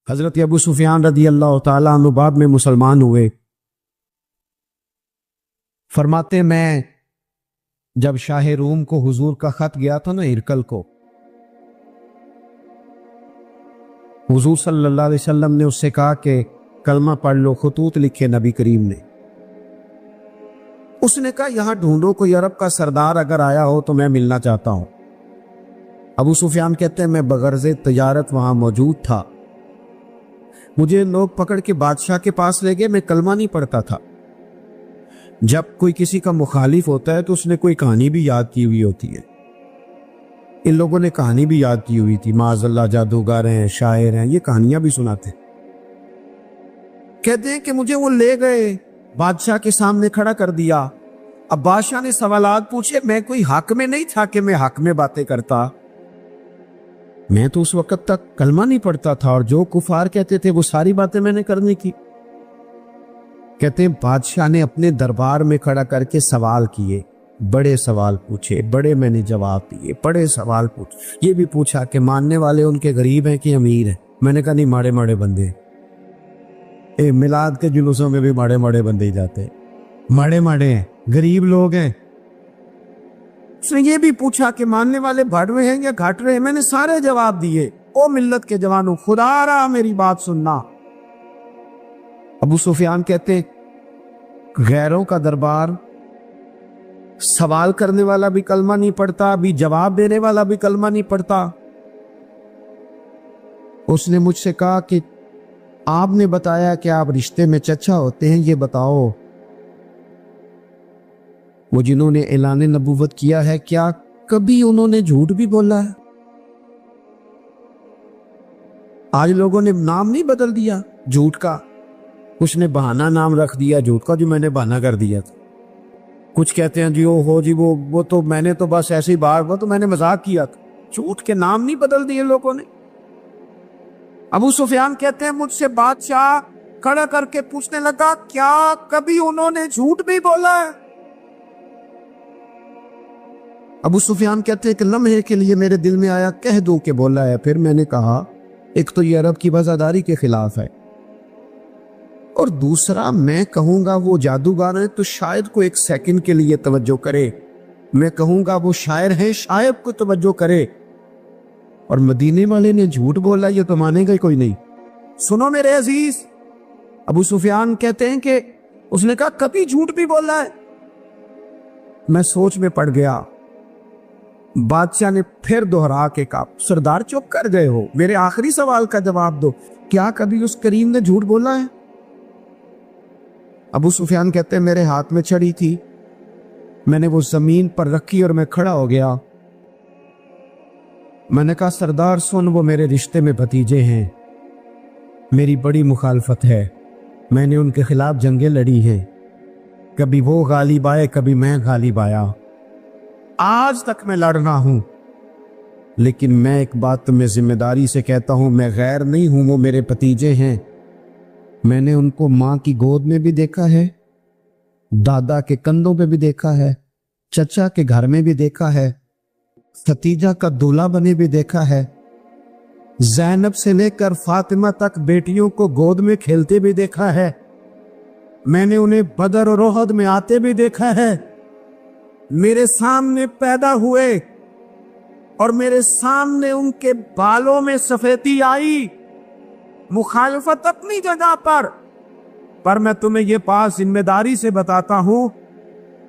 حضرت ابو سفیان رضی اللہ تعالیٰ عنہ بعد میں مسلمان ہوئے۔ فرماتے میں جب شاہ روم کو حضور کا خط گیا تھا نا ہرقل کو، حضور صلی اللہ علیہ وسلم نے اس سے کہا کہ کلمہ پڑھ لو، خطوط لکھے نبی کریم نے۔ اس نے کہا یہاں ڈھونڈو کوئی عرب کا سردار اگر آیا ہو تو میں ملنا چاہتا ہوں۔ ابو سفیان کہتے ہیں میں بغرض تجارت وہاں موجود تھا، مجھے لوگ پکڑ کے بادشاہ کے پاس لے گئے، میں کلمہ نہیں پڑھتا تھا۔ جب کوئی کسی کا مخالف ہوتا ہے تو اس نے کوئی کہانی بھی یاد کی ہوئی ہوتی ہے، ان لوگوں نے کہانی بھی یاد کی ہوئی تھی، معاذ اللہ جادوگر ہیں، شاعر ہیں، یہ کہانیاں بھی سناتے۔ کہتے ہیں کہ مجھے وہ لے گئے، بادشاہ کے سامنے کھڑا کر دیا۔ اب بادشاہ نے سوالات پوچھے، میں کوئی حق میں نہیں تھا کہ میں حق میں باتیں کرتا، میں تو اس وقت تک کلمہ نہیں پڑھتا تھا اور جو کفار کہتے تھے وہ ساری باتیں میں نے کرنے کی۔ کہتے ہیں بادشاہ نے اپنے دربار میں کھڑا کر کے سوال کیے، بڑے سوال پوچھے، بڑے میں نے جواب دیے، بڑے سوال پوچھے۔ یہ بھی پوچھا کہ ماننے والے ان کے غریب ہیں کہ امیر ہیں؟ میں نے کہا نہیں، ماڑے ماڑے بندے ہیں۔ میلاد کے جلوسوں میں بھی ماڑے ماڑے بندے ہی جاتے ہیں، ماڑے ماڑے ہیں، غریب لوگ ہیں۔ اس نے یہ بھی پوچھا کہ ماننے والے بڑھ رہے ہیں یا گھٹ رہے ہیں؟ میں نے سارے جواب دیے۔ او ملت کے جوانوں، خدا رہا میری بات سننا۔ ابو سفیان کہتے غیروں کا دربار، سوال کرنے والا بھی کلمہ نہیں پڑھتا، ابھی جواب دینے والا بھی کلمہ نہیں پڑھتا۔ اس نے مجھ سے کہا کہ آپ نے بتایا کہ آپ رشتے میں چچا ہوتے ہیں، یہ بتاؤ وہ جنہوں نے اعلان نبوت کیا ہے کیا کبھی انہوں نے جھوٹ بھی بولا ہے؟ آج لوگوں نے نام نہیں بدل دیا جھوٹ کا، کچھ نے بہانہ نام رکھ دیا جھوٹ کا، جو میں نے بہانہ کر دیا تھا۔ کچھ کہتے ہیں جی وہ تو میں نے تو بس ایسی بات، وہ تو میں نے مذاق کیا تھا۔ جھوٹ کے نام نہیں بدل دیے لوگوں نے۔ ابو سفیان کہتے ہیں مجھ سے بادشاہ کھڑا کر کے پوچھنے لگا کیا کبھی انہوں نے جھوٹ بھی بولا ہے؟ ابو سفیان کہتے ہیں کہ لمحے کے لیے میرے دل میں آیا کہہ دوں کہ بولا ہے، پھر میں نے کہا ایک تو یہ عرب کی وفاداری کے خلاف ہے، اور دوسرا میں کہوں گا وہ جادوگر ہیں تو شاید کو ایک سیکنڈ کے لیے توجہ کرے، میں کہوں گا وہ شاعر ہیں شاید کو توجہ کرے، اور مدینے والے نے جھوٹ بولا یہ تو مانے گا کوئی نہیں۔ سنو میرے عزیز، ابو سفیان کہتے ہیں کہ اس نے کہا کبھی جھوٹ بھی بولا ہے؟ میں سوچ میں پڑ گیا۔ بادشاہ نے پھر دہرا کے کہا سردار چپ کر گئے ہو، میرے آخری سوال کا جواب دو، کیا کبھی اس کریم نے جھوٹ بولا ہے؟ ابو سفیان کہتے ہیں میرے ہاتھ میں چھڑی تھی، میں نے وہ زمین پر رکھی اور میں کھڑا ہو گیا۔ میں نے کہا سردار سن، وہ میرے رشتے میں بھتیجے ہیں، میری بڑی مخالفت ہے، میں نے ان کے خلاف جنگیں لڑی ہیں، کبھی وہ غالب آئے کبھی میں غالب آیا، آج تک میں لڑ رہا ہوں، لیکن میں ایک بات تمہیں ذمہ داری سے کہتا ہوں، میں غیر نہیں ہوں، وہ میرے بھتیجے ہیں، میں نے ان کو ماں کی گود میں بھی دیکھا ہے، دادا کے کندھوں پہ بھی دیکھا ہے، چچا کے گھر میں بھی دیکھا ہے، ختیجہ کا دولہا بنے بھی دیکھا ہے، زینب سے لے کر فاطمہ تک بیٹیوں کو گود میں کھیلتے بھی دیکھا ہے، میں نے انہیں بدر اور احد میں آتے بھی دیکھا ہے، میرے سامنے پیدا ہوئے اور میرے سامنے ان کے بالوں میں سفیدی آئی، مخالفت اپنی جگہ پر میں تمہیں یہ بات ذمہ داری سے بتاتا ہوں،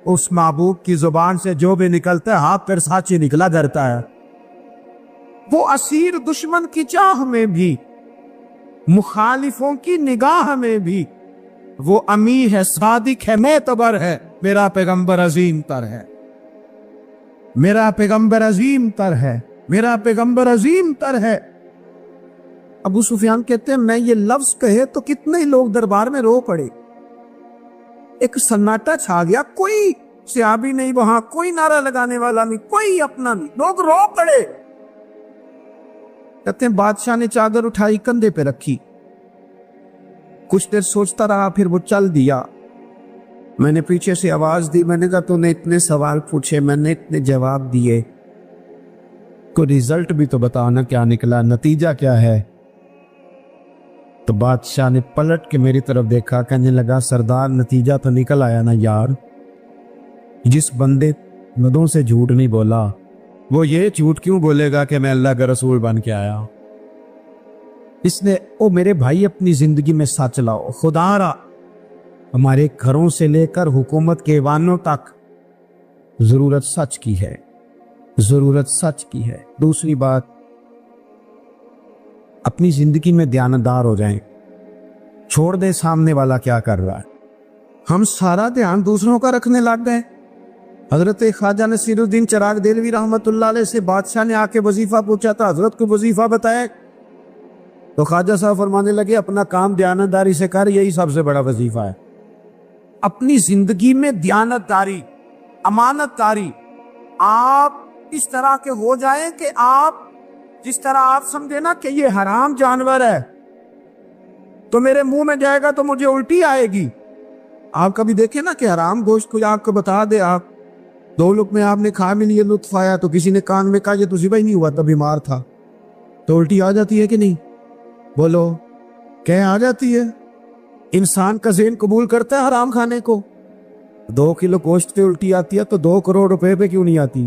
اس محبوب کی زبان سے جو بھی نکلتا ہے ہاتھ پھر سانچی نکلا کرتا ہے۔ وہ اسیر دشمن کی چاہ میں بھی، مخالفوں کی نگاہ میں بھی وہ امی ہے، صادق ہے، معتبر ہے، میرا پیغمبر عظیم تر ہے، میرا پیغمبر عظیم تر ہے، میرا پیغمبر عظیم تر ہے۔ ابو سفیان کہتے ہیں میں یہ لفظ کہے تو کتنے ہی لوگ دربار میں رو پڑے، ایک سناٹا چھا گیا، کوئی صحابی نہیں وہاں، کوئی نعرہ لگانے والا نہیں، کوئی اپنا نہیں، لوگ رو پڑے۔ کہتے ہیں بادشاہ نے چادر اٹھائی کندھے پہ رکھی، کچھ دیر سوچتا رہا، پھر وہ چل دیا۔ میں نے پیچھے سے آواز دی، میں نے کہا تو نے اتنے سوال پوچھے، میں نے اتنے جواب دیے، کوئی رزلٹ بھی تو بتانا کیا نکلا، نتیجہ کیا ہے؟ تو بادشاہ نے پلٹ کے میری طرف دیکھا، کہنے لگا سردار نتیجہ تو نکل آیا نا یار، جس بندے مدوں سے جھوٹ نہیں بولا وہ یہ جھوٹ کیوں بولے گا کہ میں اللہ کا رسول بن کے آیا؟ اس نے او میرے بھائی اپنی زندگی میں سچ لاؤ، خدا را ہمارے گھروں سے لے کر حکومت کے ایوانوں تک ضرورت سچ کی ہے، ضرورت سچ کی ہے۔ دوسری بات، اپنی زندگی میں دیانتدار ہو جائیں، چھوڑ دیں سامنے والا کیا کر رہا ہے۔ ہم سارا دھیان دوسروں کا رکھنے لگ گئے۔ حضرت خواجہ نصیر الدین چراغ دہلوی رحمۃ اللہ علیہ سے بادشاہ نے آ کے وظیفہ پوچھا تھا، حضرت کو وظیفہ بتایا، تو خواجہ صاحب فرمانے لگے اپنا کام دیانتداری سے کر، یہی سب سے بڑا وظیفہ ہے۔ اپنی زندگی میں دیانتداری، امانت داری، آپ اس طرح کے ہو جائیں کہ آپ جس طرح آپ سمجھے نا کہ یہ حرام جانور ہے تو میرے منہ میں جائے گا تو مجھے الٹی آئے گی۔ آپ کبھی دیکھیں نا کہ حرام گوشت کوئی آپ کو بتا دے، آپ دو لوگ میں آپ نے کھا بھی لیے، لطف آیا، تو کسی نے کان میں کہا یہ تو ذبح ہی نہیں ہوا تھا، بیمار تھا، تو الٹی آ جاتی ہے کہ نہیں؟ بولو کہ آ جاتی ہے؟ انسان کا ذہن قبول کرتا ہے حرام کھانے کو؟ 2 کلو گوشت پہ الٹی آتی ہے تو 2 کروڑ روپے پہ کیوں نہیں آتی؟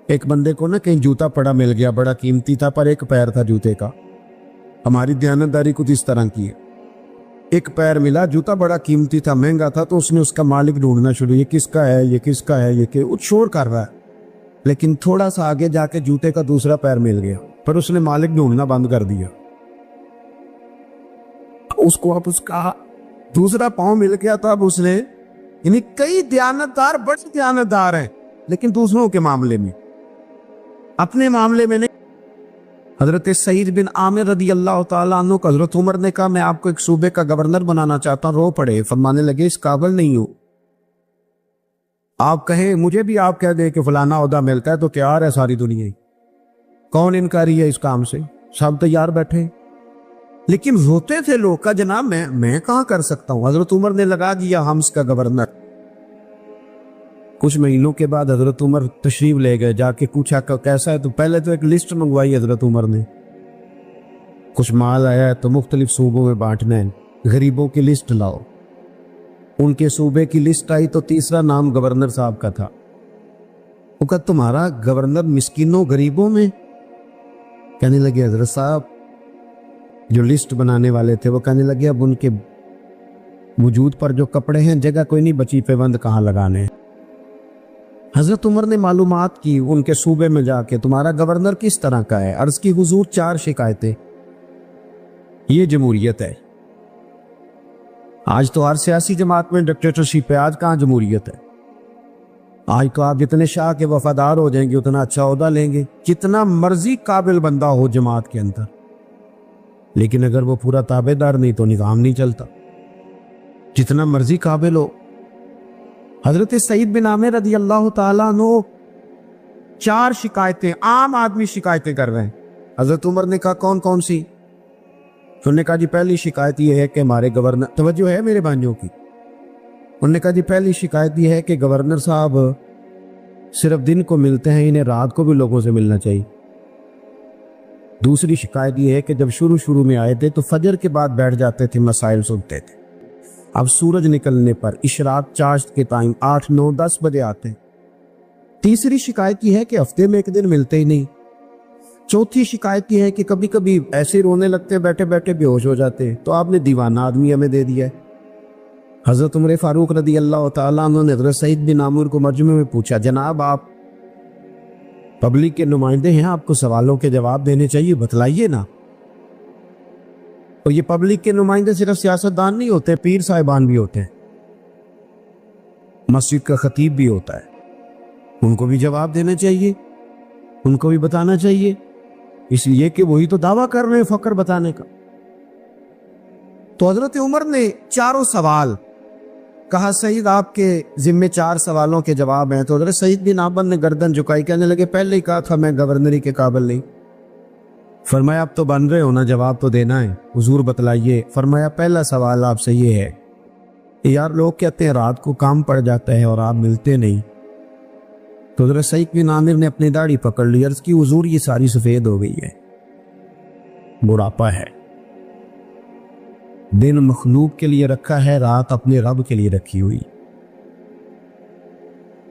ایک بندے کو نا کہیں جوتا پڑا مل گیا، بڑا قیمتی تھا پر ایک پیر تھا جوتے کا۔ ہماری دیانتداری کچھ اس طرح کی ہے، ایک پیر ملا، جوتا بڑا قیمتی تھا، مہنگا تھا، تو اس نے اس کا مالک ڈھونڈنا شروع، یہ کس کا ہے، یہ کس کا ہے، یہ کہ شور کر رہا ہے، لیکن تھوڑا سا آگے جا کے جوتے کا دوسرا پیر مل گیا، پر اس نے مالک ڈھونڈنا بند کر دیا۔ اس کو اب اس کا دوسرا پاؤں مل گیا تھا، اب اس نے، یعنی کئی دیانتدار بڑے دیانتدار ہیں لیکن دوسروں کے معاملے میں، اپنے معاملے میں نہیں۔ حضرت سعید بن عامر رضی اللہ تعالیٰ عنہ کو حضرت عمر نے کہا میں آپ کو ایک صوبے کا گورنر بنانا چاہتا ہوں، رو پڑے، فرمانے لگے اس قابل نہیں ہو، آپ کہیں مجھے بھی آپ کہہ دیں کہ فلانا عہدہ ملتا ہے تو تیار ہے ساری دنیا ہی، کون انکاری ہے اس کام سے، سب تیار بیٹھے، لیکن روتے تھے لوگ کا جناب میں کہاں کر سکتا ہوں۔ حضرت عمر نے لگا دیا حمص کا گورنر۔ کچھ مہینوں کے بعد حضرت عمر تشریف لے گئے، جا کے پوچھا کہ کیسا ہے، تو پہلے تو ایک لسٹ منگوائی حضرت عمر نے، کچھ مال آیا ہے تو مختلف صوبوں میں بانٹنا ہے، غریبوں کی لسٹ لاؤ۔ ان کے صوبے کی لسٹ آئی تو تیسرا نام گورنر صاحب کا تھا۔ وہ کہا تمہارا گورنر مسکینوں غریبوں میں؟ کہنے لگے حضرت صاحب جو لسٹ بنانے والے تھے وہ کہنے لگے اب ان کے وجود پر جو کپڑے ہیں جگہ کوئی نہیں بچی، پیوند کہاں لگانے ہیں۔ حضرت عمر نے معلومات کی ان کے صوبے میں جا کے، تمہارا گورنر کس طرح کا ہے؟ عرض کی حضور 4 شکایتیں۔ یہ جمہوریت ہے؟ آج تو ہر سیاسی جماعت میں ڈکٹیٹرشپ ہے، آج کہاں جمہوریت ہے؟ آج تو آپ جتنے شاہ کے وفادار ہو جائیں گے اتنا اچھا عہدہ لیں گے، جتنا مرضی قابل بندہ ہو جماعت کے اندر، لیکن اگر وہ پورا تابع دار نہیں تو نظام نہیں چلتا، جتنا مرضی قابل ہو۔ حضرت سعید بن عامر رضی اللہ تعالیٰ عنہ 4 شکایتیں، عام آدمی شکایتیں کر رہے ہیں۔ حضرت عمر نے کہا کون کون سی؟ انہوں نے کہا جی پہلی شکایت یہ ہے کہ ہمارے گورنر، توجہ ہے میرے بھائیوں کی، انہوں نے کہا جی پہلی شکایت یہ ہے کہ گورنر صاحب صرف دن کو ملتے ہیں، انہیں رات کو بھی لوگوں سے ملنا چاہیے۔ دوسری شکایت یہ ہے کہ جب شروع میں آئے تھے تو فجر کے بعد بیٹھ جاتے تھے، مسائل سنتے تھے، اب سورج نکلنے پر اشراق چاشت کے ٹائم 8، 9، 10 بجے آتے ہیں۔ تیسری شکایت یہ ہے کہ ہفتے میں 1 دن ملتے ہی نہیں۔ چوتھی شکایت یہ ہے کہ کبھی کبھی ایسے رونے لگتے، بیٹھے بیٹھے بے ہوش ہو جاتے، تو آپ نے دیوانہ آدمی ہمیں دے دیا ہے۔ حضرت عمر فاروق رضی اللہ تعالیٰ عنہ نے حضرت سعید بن عامر کو مجمع میں پوچھا، جناب آپ پبلک کے نمائندے ہیں، آپ کو سوالوں کے جواب دینے چاہیے، بتلائیے نا۔ اور یہ پبلک کے نمائندے صرف سیاستدان نہیں ہوتے، پیر صاحبان بھی ہوتے ہیں، مسجد کا خطیب بھی ہوتا ہے، ان کو بھی جواب دینا چاہیے، ان کو بھی بتانا چاہیے، اس لیے کہ وہی تو دعویٰ کر رہے ہیں فقر بتانے کا۔ تو حضرت عمر نے 4 سوال کہا سعید آپ کے ذمے 4 سوالوں کے جواب ہیں، تو حضرت سعید بن عامر نے گردن جھکائی، کہنے لگے پہلے ہی کہا تھا میں گورنری کے قابل نہیں۔ فرمایا اب تو بن رہے ہو نا، جواب تو دینا ہے، حضور بتلائیے۔ فرمایا پہلا سوال آپ سے یہ ہے، یار لوگ کہتے ہیں رات کو کام پڑ جاتا ہے اور آپ ملتے نہیں، تو حضرت سعید بن عامر نے اپنی داڑھی پکڑ لی، عرض کی حضور یہ ساری سفید ہو گئی ہے، بڑھاپا ہے، दिन मखलूक के लिए रखा है, रात अपने रब के लिए रखी हुई।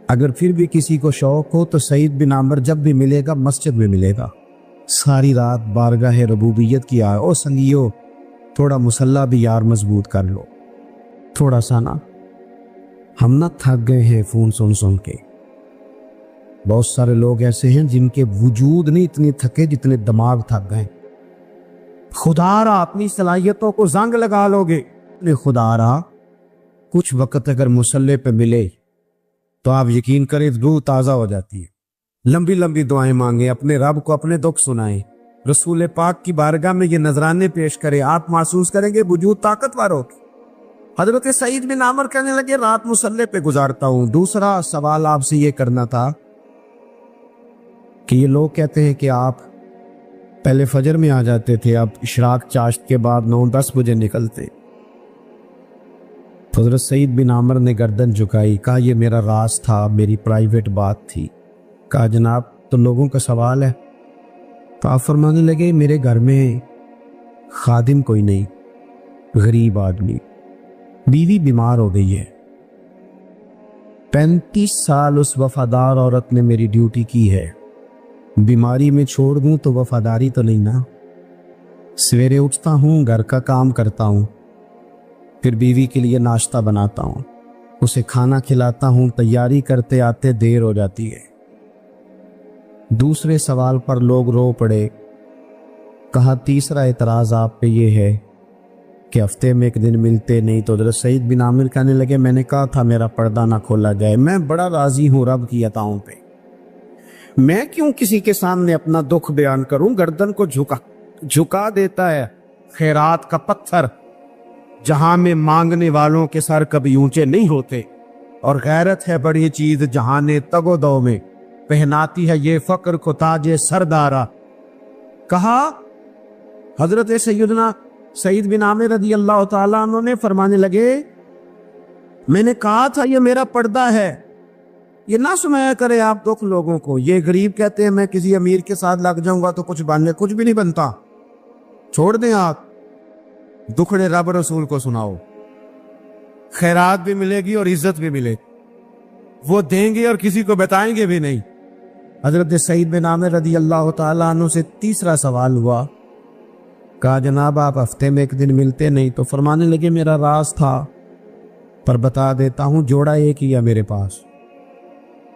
अगर फिर भी किसी को शौक हो तो सईद बिन आमिर जब भी मिलेगा मस्जिद में मिलेगा। सारी रात बारगाह रबूबियत की आए। ओ संगियो, थोड़ा मुसल्ला भी यार मजबूत कर लो थोड़ा सा ना। हम ना थक गए हैं फोन सुन सुन के। बहुत सारे लोग ऐसे हैं जिनके वजूद नहीं इतने थके जितने दिमाग थक गए। खुदारा अपनी सलाहियतों को जंग लगा लोगे। खुदारा कुछ वक्त अगर मुसल्ले पे मिले तो आप यकीन करें रूह ताज़ा हो जाती है। लंबी लंबी दुआएं मांगे, अपने रब को अपने दुख सुनाएं, रसूल पाक की बारगाह में ये नजराने पेश करें, आप महसूस करेंगे वजूद ताकतवर हो। हजरत सईद बिन आमिर कहने लगे रात मुसल्ले पे गुजारता हूं। दूसरा सवाल आपसे ये करना था कि ये लोग कहते हैं कि आप पहले फजर में आ जाते थे, अब इशराक चाश्त के बाद 9-10 बजे निकलते। हजरत सईद बिन आमिर ने गर्दन झुकाई, कहा ये मेरा राज था, मेरी प्राइवेट बात थी। कहा जनाब तो लोगों का सवाल है। तो आप फरमाने लगे मेरे घर में खादिम कोई नहीं, गरीब आदमी, बीवी बीमार हो गई है। 35 साल उस वफादार औरत ने मेरी ड्यूटी की है, बीमारी में छोड़ दूं तो वफादारी तो नहीं ना। सवेरे उठता हूं, घर का काम करता हूं, फिर बीवी के लिए नाश्ता बनाता हूं, उसे खाना खिलाता हूं, तैयारी करते आते देर हो जाती है। दूसरे सवाल पर लोग रो पड़े। कहा तीसरा एतराज आप पे ये है कि हफ्ते में एक दिन मिलते नहीं। तो हज़रत सईद बिन आमिर कहने लगे मैंने कहा था मेरा पर्दा ना खोला जाए। मैं बड़ा राजी हूं रब की अताओं पे, मैं क्यों किसी के सामने अपना दुख बयान करूं। गर्दन को झुका देता है खैरात का पत्थर, जहां में मांगने वालों के सर कभी ऊंचे नहीं होते। और गैरत है बड़ी चीज जहां ने तगोदो में पहनाती है ये फक्र को ताजे सरदारा। कहा हजरत सैयदना सईद बिन आमिर रज़ी अल्लाह ताला अन्हु ने फरमाने लगे मैंने कहा था ये मेरा पर्दा है, ये ना सुनाया करे आप दुख लोगों को। ये गरीब कहते हैं मैं किसी अमीर के साथ लग जाऊंगा तो कुछ बनने, कुछ भी नहीं बनता। छोड़ दें आप, दुखड़े रब रसूल को सुनाओ, खैरात भी मिलेगी और इज्जत भी मिलेगी। वो देंगे और किसी को बताएंगे भी नहीं। हजरत सईद बिन आमिर रज़ी अल्लाह ताला अन्हु से तीसरा सवाल हुआ। कहा जनाब आप हफ्ते में एक दिन मिलते नहीं। तो फरमाने लगे मेरा राज था, पर बता देता हूं जोड़ा एक ही है मेरे पास।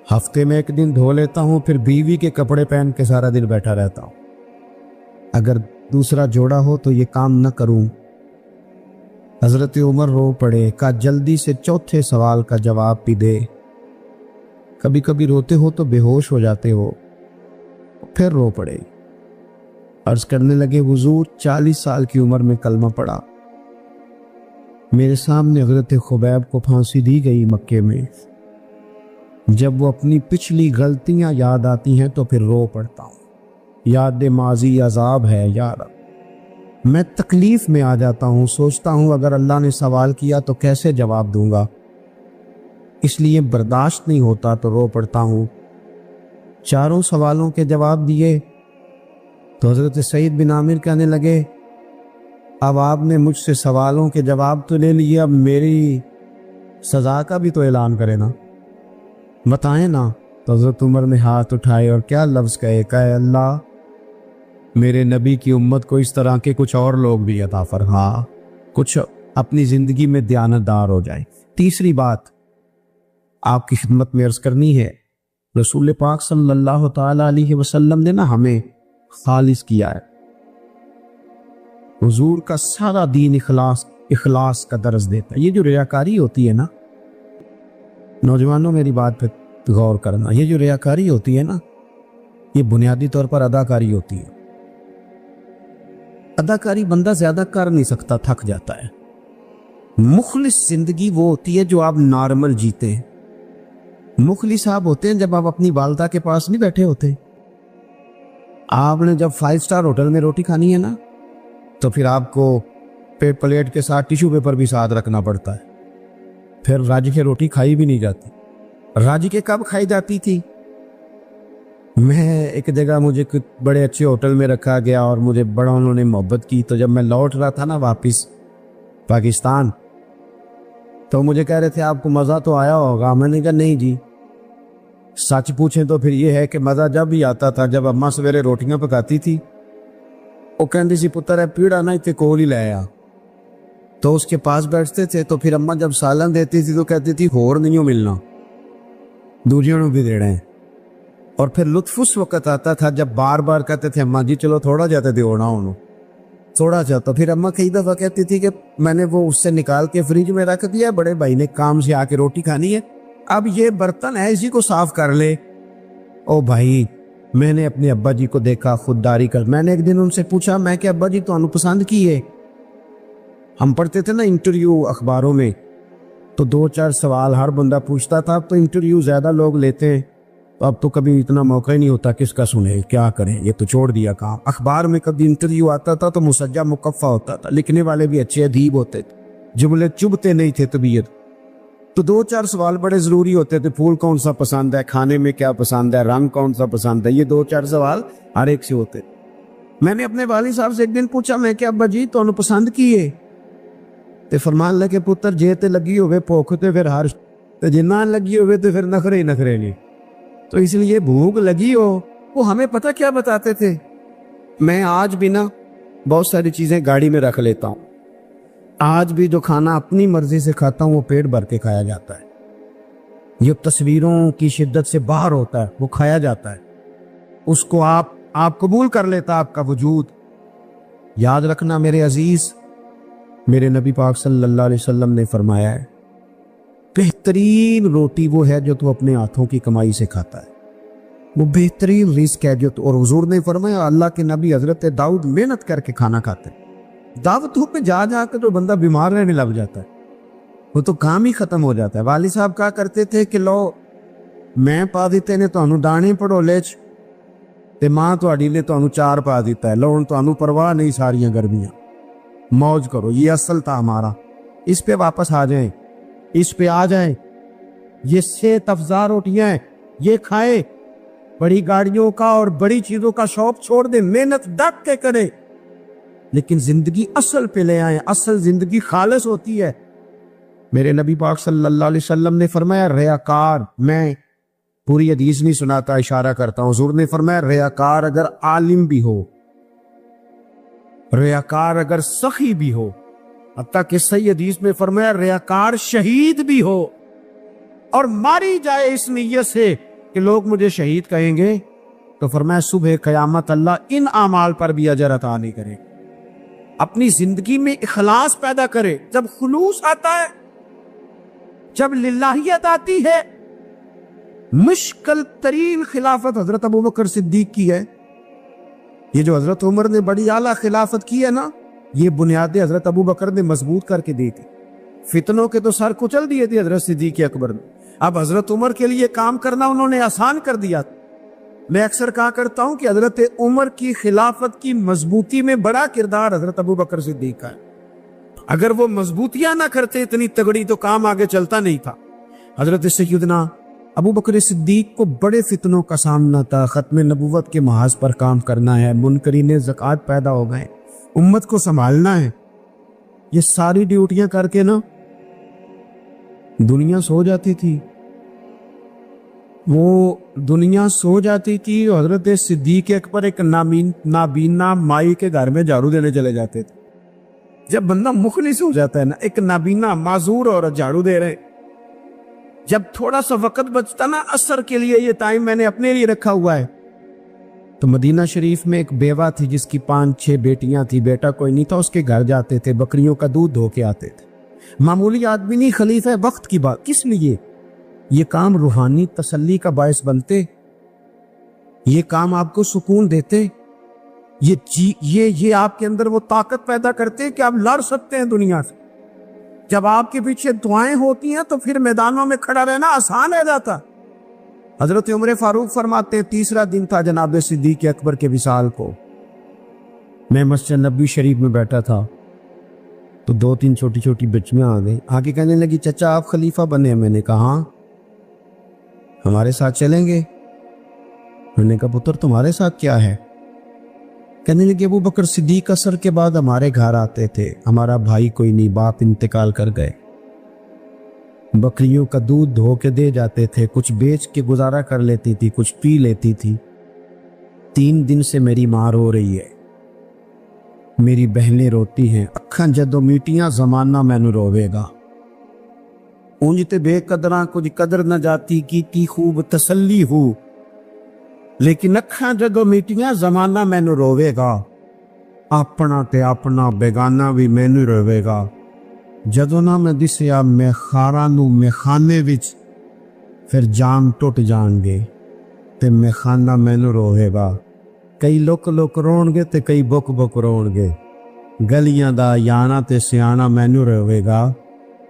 हफ्ते में एक दिन धो लेता हूं, फिर बीवी के कपड़े पहन के सारा दिन बैठा रहता हूं। अगर दूसरा जोड़ा हो तो ये काम न करूं। हजरत उमर रो पड़े। कहा जल्दी से चौथे सवाल का जवाब भी दे, कभी कभी रोते हो तो बेहोश हो जाते हो। फिर रो पड़े। अर्ज करने लगे हुजूर 40 साल की उम्र में कलमा पड़ा। मेरे सामने हजरत खुबैब को फांसी दी गई मक्के में। जब वो अपनी पिछली गलतियां याद आती हैं तो फिर रो पड़ता हूँ। याद माजी अजाब है यार, मैं तकलीफ में आ जाता हूँ। सोचता हूँ अगर अल्लाह ने सवाल किया तो कैसे जवाब दूंगा, इसलिए बर्दाश्त नहीं होता तो रो पड़ता हूँ। चारों सवालों के जवाब दिए तो हजरत सईद बिन आमिर कहने लगे अब आपने मुझसे सवालों के जवाब तो ले लिए, अब मेरी सजा का भी तो ऐलान करें ना, बताएं ना। तो हजरत उमर ने हाथ उठाए और क्या लफ्ज़ कहे। कहे अल्लाह मेरे नबी की उम्मत को इस तरह के कुछ और लोग भी अता फरमा, कुछ अपनी ज़िंदगी में दयानतदार हो जाए। तीसरी बात आपकी खिदमत में अर्ज़ करनी है, रसूल पाक सल्लल्लाहु ताला अलैहि वसल्लम ने ना हमें खालिस किया है। हुजूर का सारा दीन इखलास का दर्ज देता है। ये जो रियाकारी होती है ना, नौजवानों मेरी बात पे गौर करना, ये जो रियाकारी होती है ना, ये बुनियादी तौर पर अदाकारी होती है। अदाकारी बंदा ज्यादा कर नहीं सकता, थक जाता है। मुखलिस जिंदगी वो होती है जो आप नॉर्मल जीते हैं। मुखलिस आप होते हैं जब आप अपनी वालदा के पास नहीं बैठे होते। आपने जब 5 स्टार होटल में रोटी खानी है ना, तो फिर आपको प्लेट के साथ टिश्यू पेपर भी साथ रखना पड़ता है। फिर राजी की रोटी खाई भी नहीं जाती। राजी के कब खाई जाती थी? मैं एक जगह मुझे कुछ बड़े अच्छे होटल में रखा गया और मुझे बड़ा उन्होंने मोहब्बत की। तो जब मैं लौट रहा था ना वापस, पाकिस्तान। तो मुझे कह रहे थे आपको मज़ा तो आया होगा। मैंने कहा नहीं जी, सच पूछें तो फिर ये है कि मज़ा जब भी आता था जब अम्मा सवेरे रोटियां पकाती थी, वो कहती सी पुत्र है पीड़ा ना इतने कोल ही ले आ, तो उसके पास बैठते थे। तो फिर अम्मा जब सालन देती थी तो कहती थी होर नहीं हो मिलना, दूजियों को भी देना है। और फिर लुत्फ उस वक्त आता था जब बार बार कहते थे अम्मा जी चलो थोड़ा जाते दे होना उन्होंने थोड़ा सा। तो फिर अम्मा कई दफ़ा कहती थी कि मैंने वो उससे निकाल के फ्रिज में रख दिया, बड़े भाई ने काम से आके रोटी खानी है, अब ये बर्तन है इसी को साफ कर ले। ओ भाई, मैंने अपने अब्बा जी को देखा खुददारी कर। मैंने एक दिन उनसे पूछा, मैं कि अब्बा जी तो पसंद की है, हम पढ़ते थे ना इंटरव्यू अखबारों में, तो 2-4 सवाल हर बंदा पूछता था। अब तो इंटरव्यू ज़्यादा लोग लेते हैं, तो अब तो कभी इतना मौका ही नहीं होता किसका सुने क्या करें, ये तो छोड़ दिया काम। अखबार में कभी इंटरव्यू आता था तो मुसज्जा मुकफ़ा होता था, लिखने वाले भी अच्छे अदीब होते थे, जुमले चुभते नहीं थे तबीयत। तो 2-4 सवाल बड़े ज़रूरी होते थे, फूल कौन सा पसंद है, खाने में क्या पसंद है, रंग कौन सा पसंद है, ये 2-4 सवाल हर एक से होते। मैंने अपने वालिद साहब से एक दिन पूछा, मैं क्या अब्बा जी तो पसंद की है? ते फरमान लगे पुत्र जे ते लगी होवे भुख ते फिर हर्ष, ते जे ना लगी होवे तो फिर नखरे ही नखरे नहीं। तो इसलिए भूख लगी हो, वो हमें पता क्या बताते थे। मैं आज भी ना बहुत सारी चीज़ें गाड़ी में रख लेता हूँ, आज भी जो खाना अपनी मर्जी से खाता हूँ वो पेट भर के खाया जाता है, जो तस्वीरों की शिद्दत से बाहर होता है वो खाया जाता है, उसको आप कबूल कर लेता आपका वजूद। याद रखना मेरे अजीज, मेरे नबी पाक सल्लल्लाहु अलैहि वसल्लम ने फरमाया है, बेहतरीन रोटी वो है जो तू अपने हाथों की कमाई से खाता है, वो बेहतरीन रिस्क है जो तू। और हुजूर ने फरमाया, अल्लाह के नबी हजरत दाऊद मेहनत करके खाना खाते, दावतों पे जा कर तो बंदा बीमार रहने लग जाता है, वो तो काम ही खत्म हो जाता है। वालिद साहब कहा करते थे कि लो मैं पा दिते ने तुहानू दाने पड़ोले च, ते मां तुहाडी ने तुहानू चार पा दिता है, लो हुण तुहानू परवाह नहीं सारियां गर्मियां, मौज करो, ये असल था हमारा। इस पे वापस आ जाएं, इस पे आ जाएं, ये सेहत अफजा रोटियां हैं, ये खाए। बड़ी गाड़ियों का और बड़ी चीजों का शौक छोड़ दे, मेहनत डट के करे, लेकिन जिंदगी असल पे ले आए। असल जिंदगी खालिस होती है। मेरे नबी पाक सल्लल्लाहु अलैहि वसल्लम ने फरमाया, रियाकार, मैं पूरी हदीस नहीं सुनाता, इशारा करता हूं, हुजूर ने फरमाया रियाकार अगर आलिम भी हो, रियाकार अगर सखी भी हो, हत्ता कि सही हदीस में फरमाया रियाकार शहीद भी हो और मारी जाए इस नीयत से कि लोग मुझे शहीद कहेंगे, तो फरमाया सुबह क़यामत अल्लाह इन आमाल पर भी अजर अता नहीं करे। अपनी जिंदगी में इखलास पैदा करे। जब खुलूस आता है, जब लिल्लाहियत आती है, मुश्किल तरीन खिलाफत हजरत अबू बकर सिद्दीक की है। ये जो हजरत उमर ने बड़ी आला खिलाफत की है ना, ये बुनियादें हजरत अबू बकर ने मजबूत करके दी थी। फितनों के तो सर कुचल दिए थे हजरत सिद्दीक अकबर ने, अब हजरत उमर के लिए काम करना उन्होंने आसान कर दिया। मैं अक्सर कहा करता हूं कि हजरत उमर की खिलाफत की मजबूती में बड़ा किरदार हजरत अबू बकर सिद्दीक का है। अगर वो मजबूतियां ना करते इतनी तगड़ी तो काम आगे चलता नहीं था। हजरत सैयदना अबू बकर सिद्दीक को बड़े फितनों का सामना था। खत्म नबूवत के महाज पर काम करना है, मुनकरीन ज़कात पैदा हो गए, उम्मत को संभालना है, ये सारी ड्यूटियां करके ना दुनिया सो जाती थी। वो दुनिया सो जाती थी। हजरत सिद्दीक अकबर एक नाबीना माई के घर में झाड़ू देने चले जाते थे। जब बंदा मुखलिस हो जाता है ना, एक नाबीना माजूर और झाड़ू दे रहे, जब थोड़ा सा वक्त बचता ना असर के लिए, ये टाइम मैंने अपने लिए रखा हुआ है, तो मदीना शरीफ में एक बेवा थी जिसकी 5-6 बेटियां थी, बेटा कोई नहीं था, उसके घर जाते थे, बकरियों का दूध धो के आते थे। मामूली आदमी नहीं, खलीफा है वक्त की बात। किस लिए? ये काम रूहानी तसल्ली का बायस बनते, ये काम आपको सुकून देते, ये आपके अंदर वो ताकत पैदा करते कि आप लड़ सकते हैं दुनिया से। जब आपके पीछे दुआएं होती हैं तो फिर मैदानों में खड़ा रहना आसान हो जाता। हजरत उमर फारूक फरमाते हैं, तीसरा दिन था जनाब सिद्दीक अकबर के विसाल को, मैं मस्जिद नबी शरीफ में बैठा था, तो 2-3 छोटी छोटी बच्चियां आ गई, आके कहने लगी, चचा आप खलीफा बने? मैंने कहा हमारे साथ चलेंगे? मैंने कहा पुत्र तुम्हारे साथ क्या है? कहने लगे अबू बकर सिद्दीक असर के बाद हमारे घर आते थे, हमारा भाई कोई नहीं, बाप इंतकाल कर गए, बकरियों का दूध धो के दे जाते थे, कुछ बेच के गुजारा कर लेती थी, कुछ पी लेती थी। 3 दिन से मेरी मां रो रही है, मेरी बहनें रोती हैं, अखा जदों मीटियां जमाना मैनू रोवेगा। ਉਂਝ ਤੇ ਬੇਕਦਰਾਂ ਕੁਝ ਕਦਰ ਨਾ ਜਾਤੀ ਕੀਤੀ खूब तसल्ली हो, लेकिन ਅੱਖਾਂ ਜਦੋਂ ਮੀਟੀਆਂ ਜ਼ਮਾਨਾ ਮੈਨੂੰ ਰੋਵੇਗਾ, ਆਪਣਾ ਤੇ ਆਪਣਾ ਬੇਗਾਨਾ ਵੀ ਮੈਨੂੰ ਰੋਵੇਗਾ। ਜਦੋਂ ਨਾ ਮੈਂ ਦਿਸਿਆ ਮੇਖਾਰਾਂ ਨੂੰ ਮੇਖਾਨੇ ਵਿੱਚ, ਫਿਰ ਜਾਮ ਟੁੱਟ ਜਾਣਗੇ ਤੇ ਮੇਖਾਨਾ ਮੈਨੂੰ ਰੋਵੇਗਾ। ਕਈ ਲੁਕ ਲੁਕ ਰੋਣਗੇ ਤੇ ਕਈ ਬੁਕ ਬੁਕ ਰੋਣਗੇ। ਗਲੀਆਂ ਦਾ ਯਾਨਾ ਤੇ ਸਿਆਣਾ ਮੈਨੂੰ ਰੋਵੇਗਾ।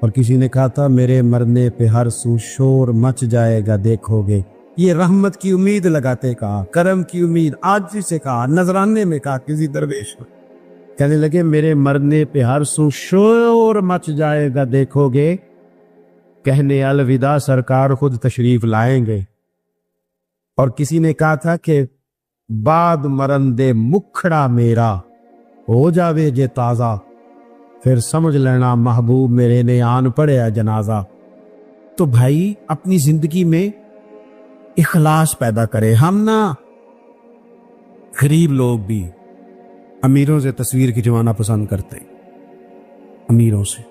और किसी ने कहा था मेरे मरने पे हर सू शोर मच जाएगा देखोगे। ये रहमत की उम्मीद लगाते कहा, करम की उम्मीद आज से कहा, नजराने में कहा किसी दरवेश में। कहने लगे मेरे मरने पे हर सू शोर मच जाएगा देखोगे, कहने अलविदा सरकार खुद तशरीफ लाएंगे। और किसी ने कहा था कि बाद मरन दे मुखड़ा मेरा हो जावे जे ताजा, फिर समझ लेना महबूब मेरे ने आन पड़े जनाजा। तो भाई अपनी जिंदगी में इखलास पैदा करें। हम ना गरीब लोग भी अमीरों से तस्वीर खिंचवाना पसंद करते हैं, अमीरों से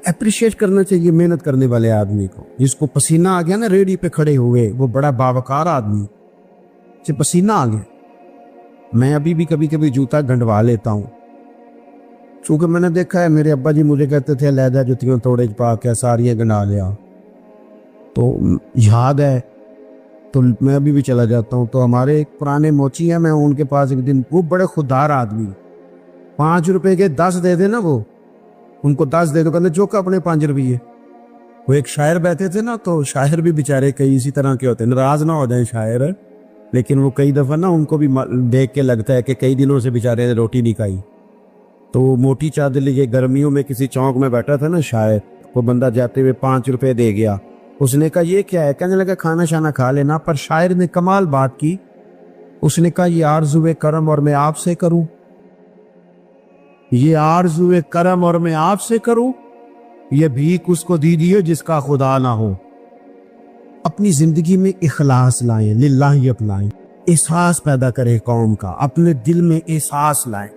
अप्रिशिएट करना चाहिए मेहनत करने वाले आदमी को। जिसको पसीना आ गया ना रेडी पे खड़े हुए, वो बड़ा बावकार आदमी से पसीना आ गया। मैं अभी भी कभी कभी जूता गंढवा लेता हूँ, चूंकि मैंने देखा है मेरे अब्बा जी मुझे कहते थे लहदा जुतियों तोड़े पा के सारियाँ गंढा लिया, तो याद है तो मैं अभी भी चला जाता हूँ। तो हमारे एक पुराने मोची हैं, मैं उनके पास एक दिन, वो बड़े खुददार आदमी, 5 रुपए के 10 दे दे ना, वो उनको 10 दे दो, कहते जो का अपने 5 रुपये। वो एक शायर बैठे थे ना, तो शायर भी बेचारे कई इसी तरह के होते हैं, नाराज ना हो जाए शायर, लेकिन वो कई दफ़ा ना उनको भी देख के लगता है कि कई दिनों से बेचारे ने रोटी नहीं खाई। तो मोटी चादर लिए गर्मियों में किसी चौक में बैठा था ना शायर, वो बंदा जाते हुए 5 रुपए दे गया। उसने कहा ये क्या है, कहने लगा खाना शाना खा लेना। पर शायर ने कमाल बात की, उसने कहा ये आरज़ुए करम और मैं आपसे करूं, ये आरज़ुए करम और मैं आपसे करूं, ये भीख उसको दीजिए जिसका खुदा ना हो। अपनी जिंदगी में इखलास लाएं, लिल्लाही अपनाएं, एहसास पैदा करें कौम का, अपने दिल में एहसास लाएं।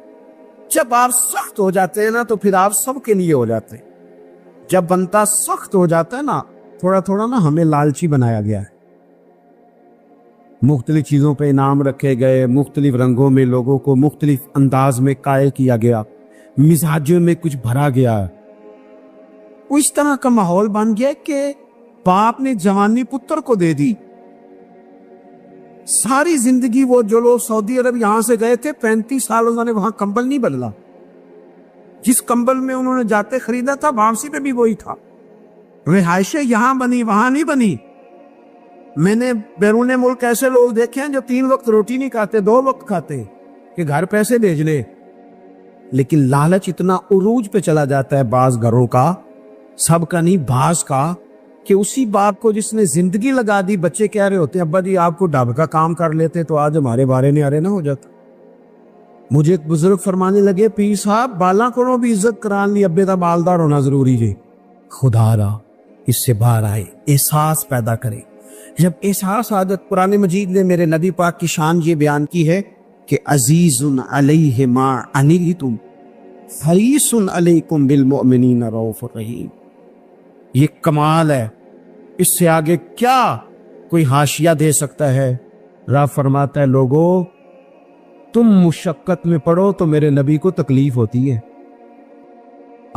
जब आप सख्त हो जाते हैं ना, तो फिर आप सबके लिए हो जाते हैं। जब बनता सख्त हो जाता है ना, थोड़ा थोड़ा ना हमें लालची बनाया गया है, मुख्तलिफ चीज़ों पे इनाम रखे गए, मुख्तलिफ रंगों में लोगों को मुख्तलिफ अंदाज में कायल किया गया, मिजाजों में कुछ भरा गया। वो इस तरह का माहौल बन गया कि बाप ने जवानी पुत्र को दे दी। सारी जिंदगी वो जो लोग सऊदी अरब यहां से गए थे, 35 साल उन्होंने वहां कंबल नहीं बदला। जिस कंबल में उन्होंने जाते खरीदा था, वापसी पे भी वही था। रिहाइशें यहां बनी, वहां नहीं बनी। मैंने बैरून मुल्क ऐसे लोग देखे हैं जो 3 वक्त रोटी नहीं खाते, 2 वक्त खाते, कि घर पैसे भेज ले। लेकिन लालच इतना उरूज पे चला जाता है बाज घरों का, सबका नहीं बाज का, कि उसी बाप को जिसने जिंदगी लगा दी, बच्चे कह रहे होते हैं अब्बा जी आपको ढाबे का काम कर लेते तो आज हमारे बारे न्यारे ना हो जाता। मुझे एक बुजुर्ग फरमाने लगे पीर साहब बाला को भी इज्जत करान ली, अब्बे का बालदार होना जरूरी जी। खुदा रा इससे बाहर आए, एहसास पैदा करे। जब एहसास आदत, कुरान मजीद ने मेरे नबी पाक की शान ये बयान की है कि अजीजुन अलैहि मा अनीतुम हरीसुन अलैकुम बिल मुमिनीना रऊफुर रहीम। ये कमाल है, इससे आगे क्या कोई हाशिया दे सकता है। रब फरमाता है लोगों तुम मुशक्कत में पढ़ो तो मेरे नबी को तकलीफ होती है।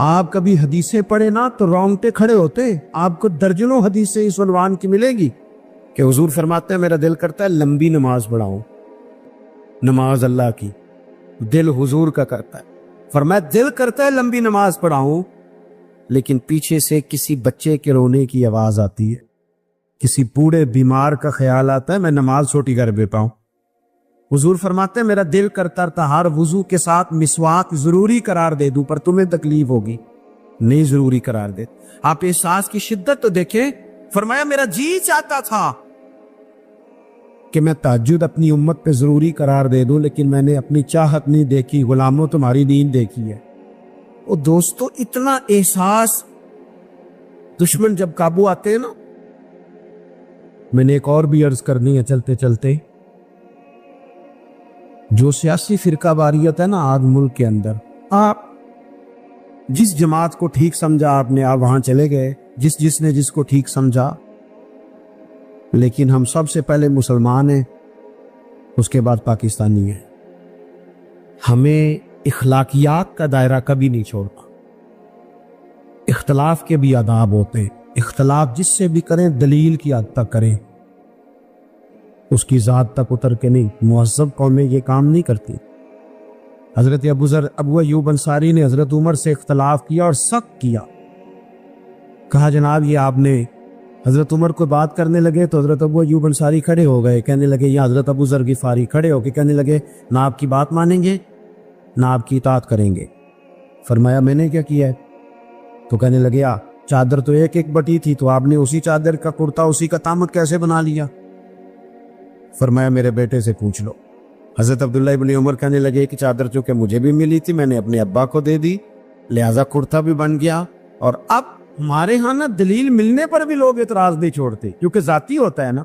आप कभी हदीसें पढ़े ना तो रोंगटे खड़े होते। आपको दर्जनों हदीसें इस उन्वान की मिलेगी कि हुजूर फरमाते हैं मेरा दिल करता है लंबी नमाज पढ़ाऊं, नमाज अल्लाह की, दिल हुजूर का करता है। फरमाया दिल करता है लंबी नमाज पढ़ाऊं, लेकिन पीछे से किसी बच्चे के रोने की आवाज आती है, किसी बूढ़े बीमार का ख्याल आता है मैं नमाज छोटी कर देता हूं। हुजूर फरमाते हैं मेरा दिल करता था हर वुजू के साथ मिसवाक जरूरी करार दे दूं, पर तुम्हें तकलीफ होगी, नहीं जरूरी करार दे। आप एहसास की शिद्दत तो देखें। फरमाया मेरा जी चाहता था کہ میں تہجد اپنی امت پہ ضروری قرار دے دوں، لیکن میں نے اپنی چاہت نہیں دیکھی، غلاموں تمہاری دین دیکھی ہے۔ وہ دوستو اتنا احساس دشمن جب قابو آتے ہیں نا۔ میں نے ایک اور بھی عرض کرنی ہے چلتے چلتے، جو سیاسی فرقہ واریت ہے نا آج ملک کے اندر، آپ جس جماعت کو ٹھیک سمجھا آپ نے، آپ وہاں چلے گئے، جس نے جس کو ٹھیک سمجھا، لیکن ہم سب سے پہلے مسلمان ہیں، اس کے بعد پاکستانی ہیں۔ ہمیں اخلاقیات کا دائرہ کبھی نہیں چھوڑنا۔ اختلاف کے بھی آداب ہوتے ہیں، اختلاف جس سے بھی کریں دلیل کی حد تک کریں، اس کی ذات تک اتر کے نہیں۔ مہذب قومیں یہ کام نہیں کرتی۔ حضرت ابو ایوب انصاری نے حضرت عمر سے اختلاف کیا اور سخت کیا، کہا جناب یہ آپ نے، حضرت عمر کو بات کرنے لگے تو حضرت ابو ایوب انصاری کھڑے ہو گئے، کہنے لگے، یا حضرت ابو ذر غفاری کھڑے ہو کے کہنے لگے نہ آپ کی بات مانیں گے نہ آپ کی اطاعت کریں گے۔ فرمایا میں نے کیا کیا ہے؟ تو کہنے لگے چادر تو ایک بٹی تھی، تو آپ نے اسی چادر کا کرتا اسی کا تامت کیسے بنا لیا؟ فرمایا میرے بیٹے سے پوچھ لو۔ حضرت عبداللہ ابن عمر کہنے لگے کہ چادر چونکہ مجھے بھی ملی تھی، میں نے اپنے ابا کو دے دی، لہذا کرتا بھی بن گیا۔ اور اب ہمارے ہاں نا دلیل ملنے پر بھی لوگ اعتراض نہیں چھوڑتے، کیونکہ ذاتی ہوتا ہے نا،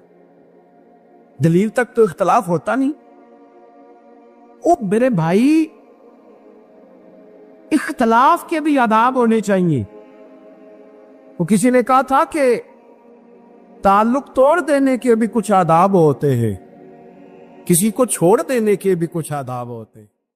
دلیل تک تو اختلاف ہوتا نہیں۔ او میرے بھائی، اختلاف کے بھی آداب ہونے چاہیے۔ وہ کسی نے کہا تھا کہ تعلق توڑ دینے کے بھی کچھ آداب ہوتے ہیں، کسی کو چھوڑ دینے کے بھی کچھ آداب ہوتے ہیں۔